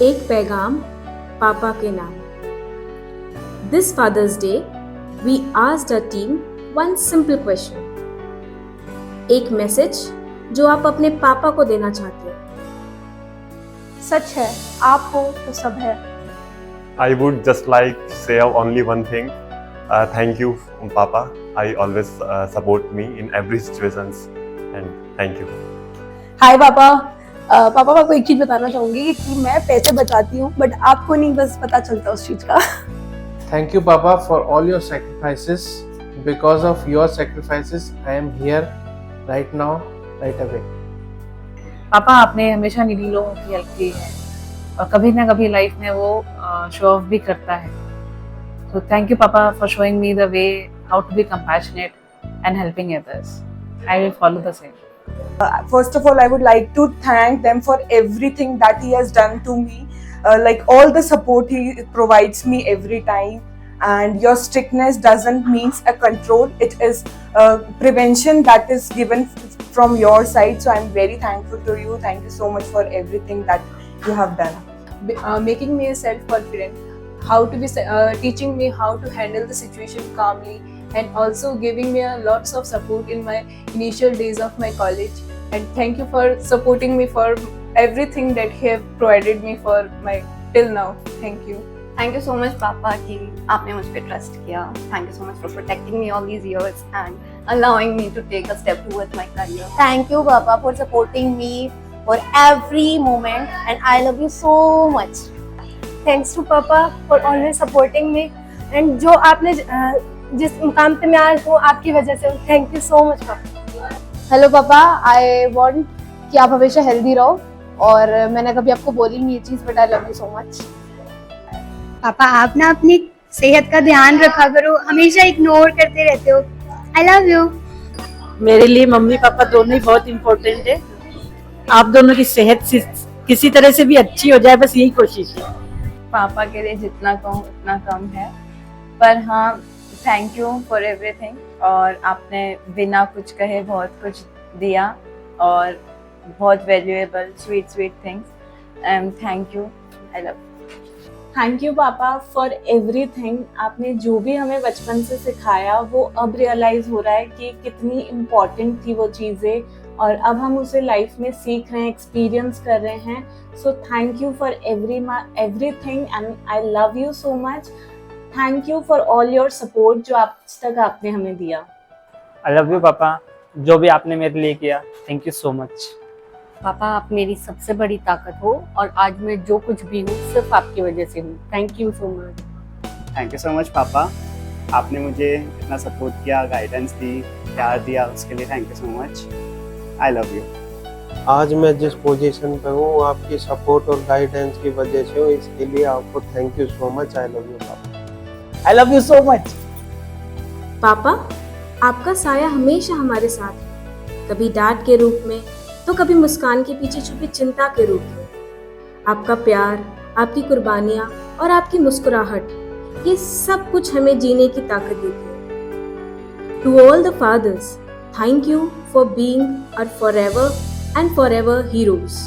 एक पैगाम पापा के नाम। This Father's Day, we asked our team one simple question. एक मैसेज जो आप अपने पापा को देना चाहते हैं। सच है, आप हो तो सब है। I would just like to say only one thing. Thank you, Papa. I always support me in every situations, and thank you. हाय पापा। पापा मैं आपको एक चीज बताना चाहूंगी कि मैं पैसे बचाती हूँ बट आपको नहीं बस पता चलता उस चीज का। Thank you, Papa, for all your sacrifices. Because of your sacrifices, I am here right now, right away. पापा आपने हमेशा निडी लोगों की हेल्प की है और कभी ना कभी लाइफ में वो शो ऑफ भी करता है। So thank you, Papa, for showing me the way how to be compassionate and helping others. I will follow the same. First of all, I would like to thank them for everything that he has done to me, like all the support he provides me every time. And your strictness doesn't mean a control; it is prevention that is given from your side. So I'm very thankful to you. Thank you so much for everything that you have done. Making me self-confident, how to be teaching me how to handle the situation calmly, and also giving me lots of support in my initial days of my college. And thank you for supporting me for everything that he have provided me for my till now. Thank you. Thank you so much, Papa, कि आपने मुझ पे trust किया. Thank you so much for protecting me all these years and allowing me to take a step towards my career. Thank you, Papa, for supporting me for every moment, and I love you so much. Thanks to Papa for always supporting me, and जो आपने जिस मुकाम पे मैं आज हूँ आपकी वजह से। Thank you so much, Papa. Hello पापा, आई वांट कि आप हमेशा हेल्दी रहो और मैंने कभी आपको बोली नहीं ये चीज़, but I love you so much. पापा आप ना अपनी सेहत का ध्यान रखा करो, हमेशा इग्नोर करते रहते हो। आई लव यू। मेरे लिए मम्मी पापा दोनों ही बहुत इम्पोर्टेंट है। आप दोनों की सेहत किसी तरह से भी अच्छी हो जाए, बस यही कोशिश है। पापा के लिए जितना कहूँ उतना कम है, पर हाँ थैंक यू फॉर एवरीथिंग। और आपने बिना कुछ कहे बहुत कुछ दिया और बहुत valuable sweet things, and thank you. I love. Thank you पापा फॉर एवरीथिंग। आपने जो भी हमें बचपन से सिखाया वो अब रियलाइज हो रहा है कि कितनी इम्पोर्टेंट थी वो चीज़ें, और अब हम उसे लाइफ में सीख रहे हैं, एक्सपीरियंस कर रहे हैं। So thank you for everything and I love you so much. Thank you for all your support जो आज तक आपने हमें दिया। आई लव यू पापा, जो भी आपने मेरे लिए किया, थैंक यू सो मच। पापा आप मेरी सबसे बड़ी ताकत हो और आज मैं जो कुछ भी हूँ सिर्फ आपकी वजह से हूँ। Thank you so much. Thank you so much पापा, आपने मुझे इतना सपोर्ट किया, गाइडेंस दी, प्यार दिया, उसके लिए thank you so much. I love you. आज मैं जिस पोजीशन पे हूँ आपकी सपोर्ट और गाइडेंस की वजह से हूँ, इसके लिए आपको thank you so much. I love you पापा। I love you so much. पापा आपका साया हमेशा हमारे साथ है, कभी डांट के रूप में तो कभी मुस्कान के पीछे छुपी चिंता के रूप में। आपका प्यार, आपकी कुर्बानियाँ और आपकी मुस्कुराहट, ये सब कुछ हमें जीने की ताकत देती है। To all the fathers, thank you for being our forever and forever heroes.